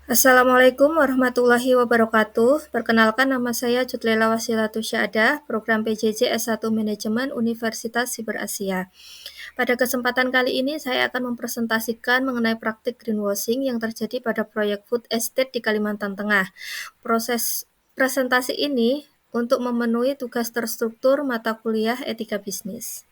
Assalamualaikum warahmatullahi wabarakatuh. Perkenalkan nama saya Jutlela Wasilatus Syahadah, program PJJ S1 Manajemen Universitas Siber Asia. Pada kesempatan kali ini saya akan mempresentasikan mengenai praktik greenwashing yang terjadi pada proyek food estate di Kalimantan Tengah. Proses presentasi ini untuk memenuhi tugas terstruktur mata kuliah etika bisnis.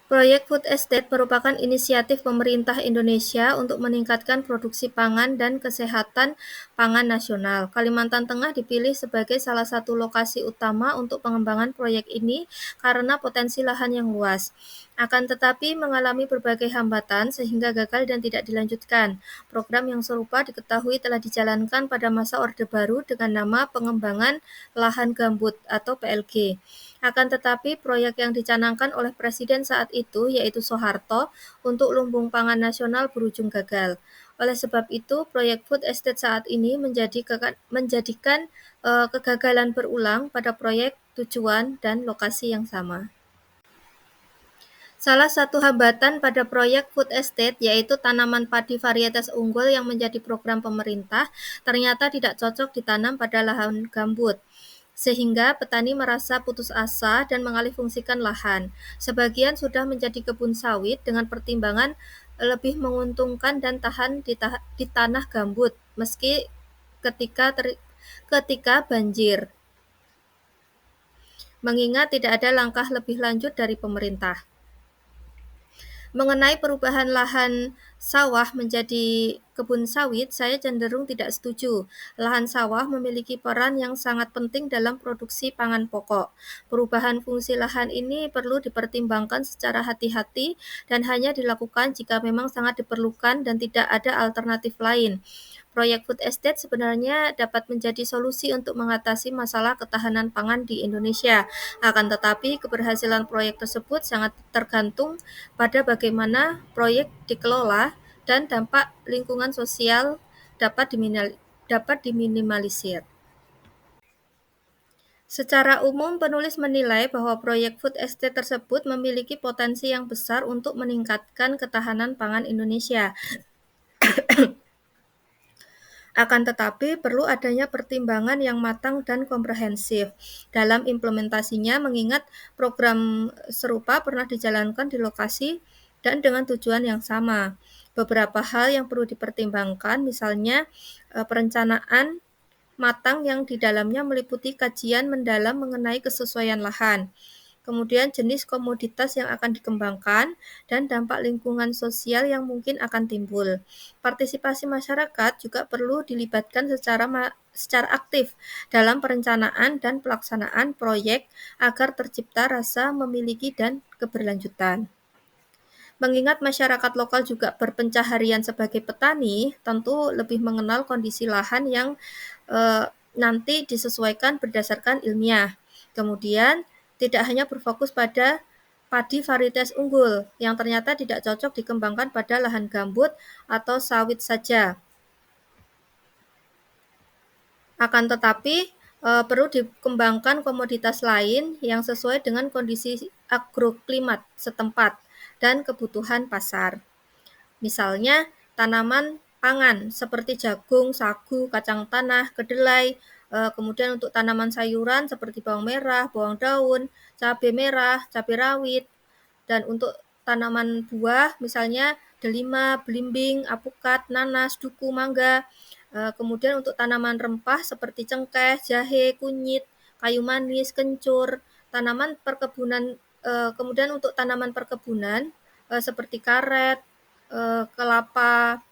Proyek Food Estate merupakan inisiatif pemerintah Indonesia untuk meningkatkan produksi pangan dan kesehatan pangan nasional. Kalimantan Tengah dipilih sebagai salah satu lokasi utama untuk pengembangan proyek ini karena potensi lahan yang luas. Akan tetapi mengalami berbagai hambatan sehingga gagal dan tidak dilanjutkan. Program yang serupa diketahui telah dijalankan pada masa Orde Baru dengan nama Pengembangan Lahan Gambut atau PLG. Akan tetapi proyek yang dicanangkan oleh Presiden saat itu, yaitu Soeharto, untuk lumbung pangan nasional berujung gagal. Oleh sebab itu, proyek food estate saat ini menjadikan kegagalan berulang pada proyek tujuan dan lokasi yang sama. Salah satu hambatan pada proyek food estate yaitu tanaman padi varietas unggul yang menjadi program pemerintah ternyata tidak cocok ditanam pada lahan gambut. Sehingga petani merasa putus asa dan mengalihfungsikan lahan. Sebagian sudah menjadi kebun sawit dengan pertimbangan lebih menguntungkan dan tahan di tanah gambut meski ketika banjir, mengingat tidak ada langkah lebih lanjut dari pemerintah. Mengenai perubahan lahan sawah menjadi kebun sawit, saya cenderung tidak setuju. Lahan sawah memiliki peran yang sangat penting dalam produksi pangan pokok. Perubahan fungsi lahan ini perlu dipertimbangkan secara hati-hati dan hanya dilakukan jika memang sangat diperlukan dan tidak ada alternatif lain. Proyek food estate sebenarnya dapat menjadi solusi untuk mengatasi masalah ketahanan pangan di Indonesia. Akan tetapi, keberhasilan proyek tersebut sangat tergantung pada bagaimana proyek dikelola dan dampak lingkungan sosial dapat diminimalisir. Secara umum, penulis menilai bahwa proyek food estate tersebut memiliki potensi yang besar untuk meningkatkan ketahanan pangan Indonesia. Akan tetapi, perlu adanya pertimbangan yang matang dan komprehensif dalam implementasinya, mengingat program serupa pernah dijalankan di lokasi dan dengan tujuan yang sama. Beberapa hal yang perlu dipertimbangkan, misalnya perencanaan matang yang di dalamnya meliputi kajian mendalam mengenai kesesuaian lahan, kemudian jenis komoditas yang akan dikembangkan, dan dampak lingkungan sosial yang mungkin akan timbul. Partisipasi masyarakat juga perlu dilibatkan secara aktif dalam perencanaan dan pelaksanaan proyek agar tercipta rasa memiliki dan keberlanjutan. Mengingat masyarakat lokal juga berpencaharian sebagai petani, tentu lebih mengenal kondisi lahan yang nanti disesuaikan berdasarkan ilmiah. Kemudian, tidak hanya berfokus pada padi varietas unggul yang ternyata tidak cocok dikembangkan pada lahan gambut atau sawit saja. Akan tetapi, perlu dikembangkan komoditas lain yang sesuai dengan kondisi agroklimat setempat dan kebutuhan pasar. Misalnya, tanaman pangan seperti jagung, sagu, kacang tanah, kedelai, kemudian untuk tanaman sayuran seperti bawang merah, bawang daun, cabai merah, cabai rawit, dan untuk tanaman buah misalnya delima, belimbing, apukat, nanas, duku, mangga. Kemudian untuk tanaman rempah seperti cengkeh, jahe, kunyit, kayu manis, kencur, tanaman perkebunan. Kemudian untuk tanaman perkebunan seperti karet, kelapa,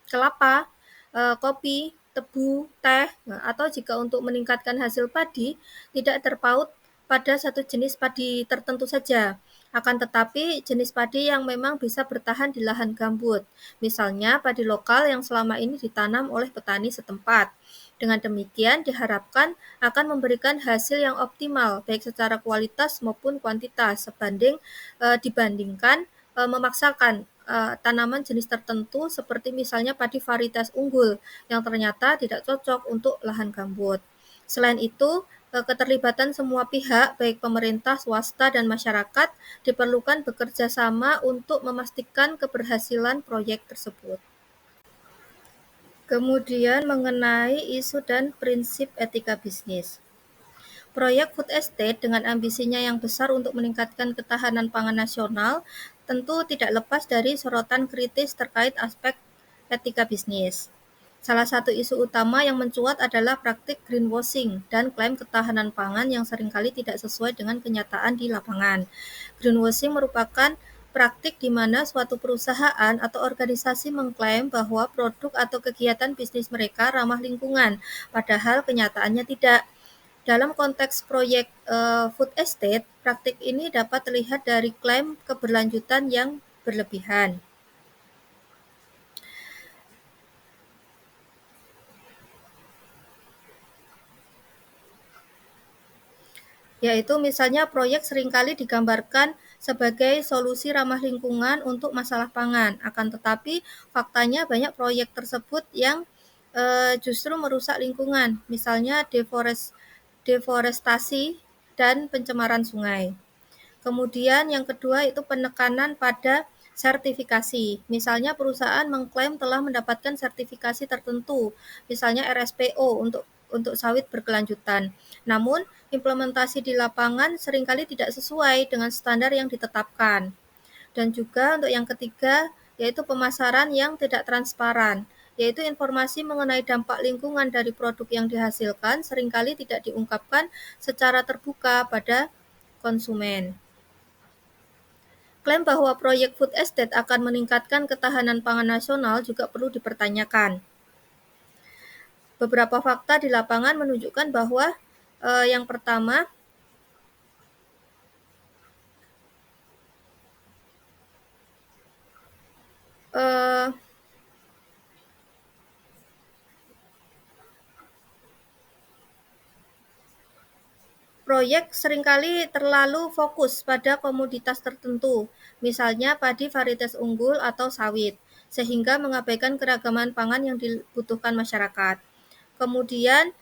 kopi, tebu, teh, atau jika untuk meningkatkan hasil padi tidak terpaut pada satu jenis padi tertentu saja, akan tetapi jenis padi yang memang bisa bertahan di lahan gambut, misalnya padi lokal yang selama ini ditanam oleh petani setempat. Dengan demikian diharapkan akan memberikan hasil yang optimal baik secara kualitas maupun kuantitas dibandingkan memaksakan tanaman jenis tertentu seperti misalnya padi varietas unggul yang ternyata tidak cocok untuk lahan gambut. Selain itu, keterlibatan semua pihak, baik pemerintah, swasta, dan masyarakat, diperlukan bekerja sama untuk memastikan keberhasilan proyek tersebut. Kemudian mengenai isu dan prinsip etika bisnis. Proyek food estate dengan ambisinya yang besar untuk meningkatkan ketahanan pangan nasional tentu tidak lepas dari sorotan kritis terkait aspek etika bisnis. Salah satu isu utama yang mencuat adalah praktik greenwashing dan klaim ketahanan pangan yang seringkali tidak sesuai dengan kenyataan di lapangan. Greenwashing merupakan praktik di mana suatu perusahaan atau organisasi mengklaim bahwa produk atau kegiatan bisnis mereka ramah lingkungan, padahal kenyataannya tidak. Dalam konteks proyek food estate, praktik ini dapat terlihat dari klaim keberlanjutan yang berlebihan. Yaitu misalnya proyek seringkali digambarkan sebagai solusi ramah lingkungan untuk masalah pangan. Akan tetapi faktanya banyak proyek tersebut yang justru merusak lingkungan, misalnya deforestasi dan pencemaran sungai. Kemudian yang kedua itu penekanan pada sertifikasi. Misalnya perusahaan mengklaim telah mendapatkan sertifikasi tertentu, misalnya RSPO untuk sawit berkelanjutan. Namun, implementasi di lapangan seringkali tidak sesuai dengan standar yang ditetapkan. Dan juga untuk yang ketiga, yaitu pemasaran yang tidak transparan, yaitu informasi mengenai dampak lingkungan dari produk yang dihasilkan seringkali tidak diungkapkan secara terbuka pada konsumen. Klaim bahwa proyek food estate akan meningkatkan ketahanan pangan nasional juga perlu dipertanyakan. Beberapa fakta di lapangan menunjukkan bahwa yang pertama, eh, proyek seringkali terlalu fokus pada komoditas tertentu, misalnya padi varietas unggul atau sawit, sehingga mengabaikan keragaman pangan yang dibutuhkan masyarakat. Kemudian,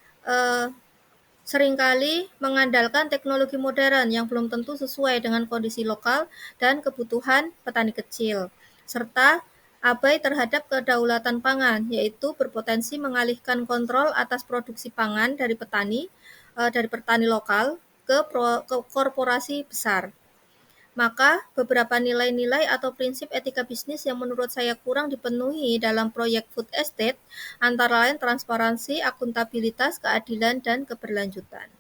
seringkali mengandalkan teknologi modern yang belum tentu sesuai dengan kondisi lokal dan kebutuhan petani kecil, serta abai terhadap kedaulatan pangan, yaitu berpotensi mengalihkan kontrol atas produksi pangan dari petani lokal ke korporasi besar. Maka beberapa nilai-nilai atau prinsip etika bisnis yang menurut saya kurang dipenuhi dalam proyek food estate antara lain transparansi, akuntabilitas, keadilan, dan keberlanjutan.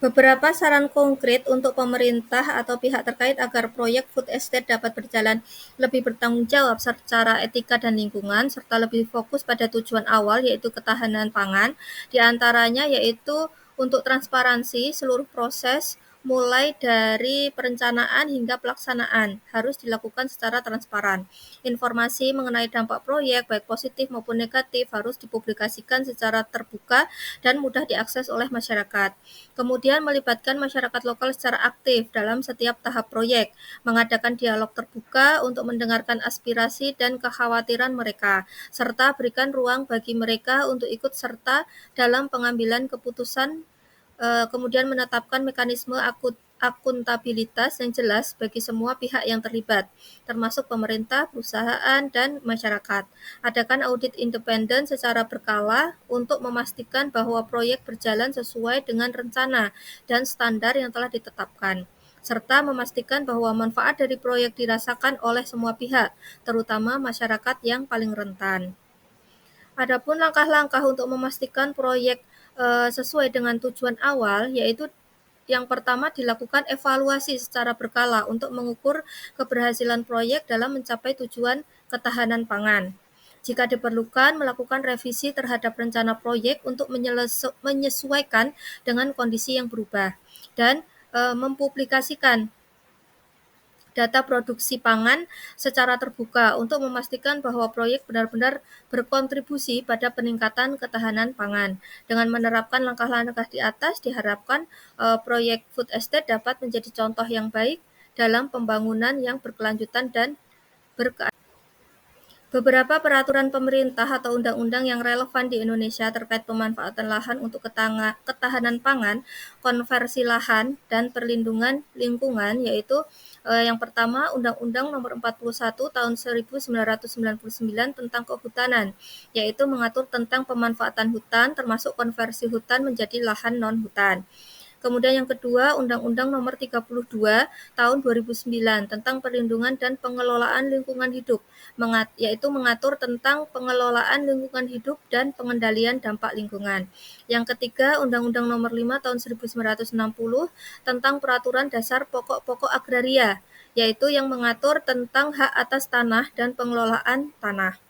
Beberapa saran konkret untuk pemerintah atau pihak terkait agar proyek food estate dapat berjalan lebih bertanggung jawab secara etika dan lingkungan, serta lebih fokus pada tujuan awal yaitu ketahanan pangan, di antaranya yaitu untuk transparansi seluruh proses mulai dari perencanaan hingga pelaksanaan harus dilakukan secara transparan. Informasi mengenai dampak proyek baik positif maupun negatif harus dipublikasikan secara terbuka dan mudah diakses oleh masyarakat. Kemudian melibatkan masyarakat lokal secara aktif dalam setiap tahap proyek, mengadakan dialog terbuka untuk mendengarkan aspirasi dan kekhawatiran mereka, serta berikan ruang bagi mereka untuk ikut serta dalam pengambilan keputusan, kemudian menetapkan mekanisme akuntabilitas yang jelas bagi semua pihak yang terlibat, termasuk pemerintah, perusahaan, dan masyarakat. Adakan audit independen secara berkala untuk memastikan bahwa proyek berjalan sesuai dengan rencana dan standar yang telah ditetapkan, serta memastikan bahwa manfaat dari proyek dirasakan oleh semua pihak, terutama masyarakat yang paling rentan. Adapun langkah-langkah untuk memastikan proyek sesuai dengan tujuan awal, yaitu yang pertama dilakukan evaluasi secara berkala untuk mengukur keberhasilan proyek dalam mencapai tujuan ketahanan pangan. Jika diperlukan, melakukan revisi terhadap rencana proyek untuk menyesuaikan dengan kondisi yang berubah dan mempublikasikan data produksi pangan secara terbuka untuk memastikan bahwa proyek benar-benar berkontribusi pada peningkatan ketahanan pangan. Dengan menerapkan langkah-langkah di atas, diharapkan proyek food estate dapat menjadi contoh yang baik dalam pembangunan yang berkelanjutan dan berkeadilan. Beberapa peraturan pemerintah atau undang-undang yang relevan di Indonesia terkait pemanfaatan lahan untuk ketahanan pangan, konversi lahan, dan perlindungan lingkungan, yaitu yang pertama Undang-Undang Nomor 41 Tahun 1999 tentang Kehutanan, yaitu mengatur tentang pemanfaatan hutan termasuk konversi hutan menjadi lahan non-hutan. Kemudian yang kedua, Undang-Undang Nomor 32 Tahun 2009 tentang Perlindungan dan Pengelolaan Lingkungan Hidup, yaitu mengatur tentang pengelolaan lingkungan hidup dan pengendalian dampak lingkungan. Yang ketiga, Undang-Undang Nomor 5 Tahun 1960 tentang Peraturan Dasar Pokok-pokok Agraria, yaitu yang mengatur tentang hak atas tanah dan pengelolaan tanah.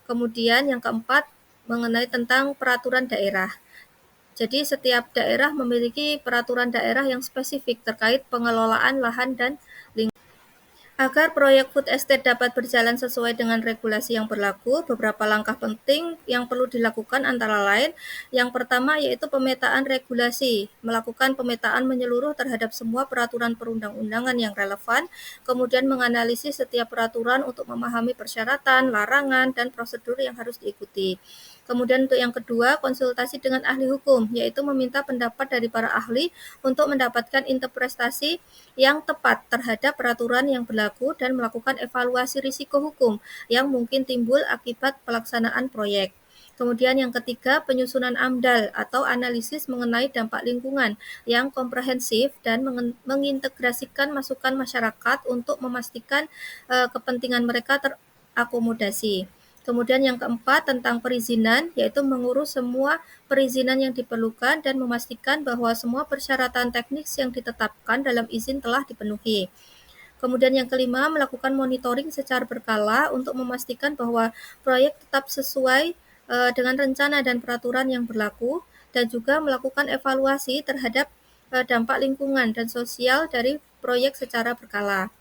Kemudian yang keempat, mengenai tentang peraturan daerah. Jadi setiap daerah memiliki peraturan daerah yang spesifik terkait pengelolaan lahan dan lingkungan. Agar proyek food estate dapat berjalan sesuai dengan regulasi yang berlaku, beberapa langkah penting yang perlu dilakukan antara lain, yang pertama yaitu pemetaan regulasi, melakukan pemetaan menyeluruh terhadap semua peraturan perundang-undangan yang relevan, kemudian menganalisis setiap peraturan untuk memahami persyaratan, larangan, dan prosedur yang harus diikuti. Kemudian untuk yang kedua, konsultasi dengan ahli hukum, yaitu meminta pendapat dari para ahli untuk mendapatkan interpretasi yang tepat terhadap peraturan yang berlaku dan melakukan evaluasi risiko hukum yang mungkin timbul akibat pelaksanaan proyek. Kemudian yang ketiga, penyusunan AMDAL atau analisis mengenai dampak lingkungan yang komprehensif dan mengintegrasikan masukan masyarakat untuk memastikan kepentingan mereka terakomodasi. Kemudian yang keempat tentang perizinan, yaitu mengurus semua perizinan yang diperlukan dan memastikan bahwa semua persyaratan teknis yang ditetapkan dalam izin telah dipenuhi. Kemudian yang kelima, melakukan monitoring secara berkala untuk memastikan bahwa proyek tetap sesuai dengan rencana dan peraturan yang berlaku, dan juga melakukan evaluasi terhadap dampak lingkungan dan sosial dari proyek secara berkala.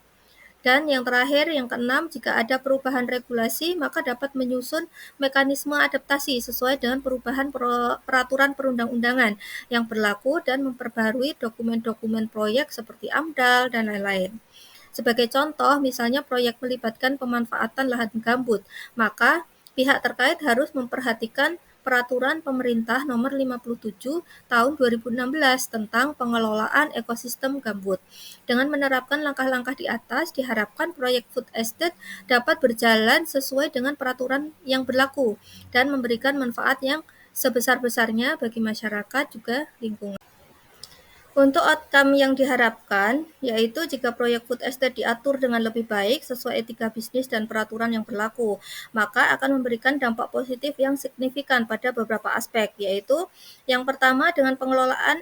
Dan yang terakhir, yang keenam, jika ada perubahan regulasi, maka dapat menyusun mekanisme adaptasi sesuai dengan perubahan peraturan perundang-undangan yang berlaku dan memperbarui dokumen-dokumen proyek seperti AMDAL dan lain-lain. Sebagai contoh, misalnya proyek melibatkan pemanfaatan lahan gambut, maka pihak terkait harus memperhatikan Peraturan Pemerintah Nomor 57 Tahun 2016 tentang pengelolaan ekosistem gambut. Dengan menerapkan langkah-langkah di atas, diharapkan proyek food estate dapat berjalan sesuai dengan peraturan yang berlaku dan memberikan manfaat yang sebesar-besarnya bagi masyarakat juga lingkungan. Untuk outcome yang diharapkan, yaitu jika proyek food estate diatur dengan lebih baik sesuai etika bisnis dan peraturan yang berlaku, maka akan memberikan dampak positif yang signifikan pada beberapa aspek, yaitu yang pertama dengan pengelolaan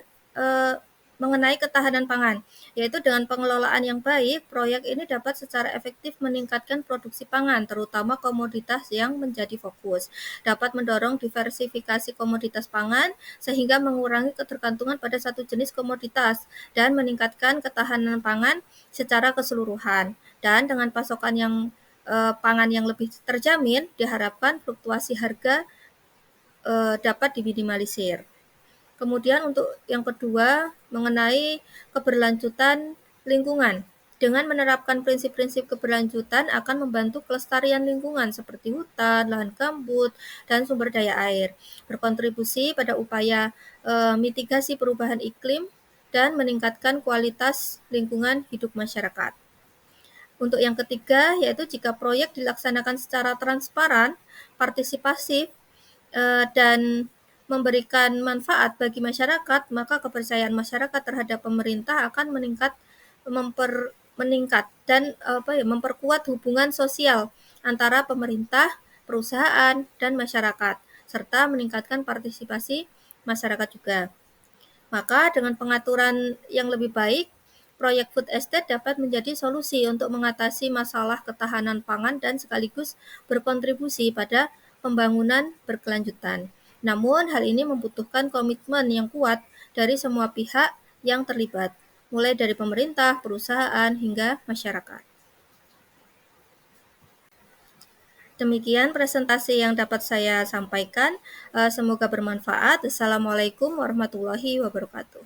mengenai ketahanan pangan, yaitu dengan pengelolaan yang baik, proyek ini dapat secara efektif meningkatkan produksi pangan, terutama komoditas yang menjadi fokus, dapat mendorong diversifikasi komoditas pangan, sehingga mengurangi ketergantungan pada satu jenis komoditas dan meningkatkan ketahanan pangan secara keseluruhan. Dan dengan pasokan yang pangan yang lebih terjamin, diharapkan fluktuasi harga dapat diminimalisir. Kemudian untuk yang kedua, mengenai keberlanjutan lingkungan. Dengan menerapkan prinsip-prinsip keberlanjutan akan membantu kelestarian lingkungan seperti hutan, lahan gambut, dan sumber daya air. Berkontribusi pada upaya mitigasi perubahan iklim dan meningkatkan kualitas lingkungan hidup masyarakat. Untuk yang ketiga, yaitu jika proyek dilaksanakan secara transparan, partisipatif, dan memberikan manfaat bagi masyarakat, maka kepercayaan masyarakat terhadap pemerintah akan meningkat dan memperkuat hubungan sosial antara pemerintah, perusahaan, dan masyarakat, serta meningkatkan partisipasi masyarakat juga. Maka dengan pengaturan yang lebih baik, proyek food estate dapat menjadi solusi untuk mengatasi masalah ketahanan pangan dan sekaligus berkontribusi pada pembangunan berkelanjutan. Namun, hal ini membutuhkan komitmen yang kuat dari semua pihak yang terlibat, mulai dari pemerintah, perusahaan, hingga masyarakat. Demikian presentasi yang dapat saya sampaikan. Semoga bermanfaat. Assalamualaikum warahmatullahi wabarakatuh.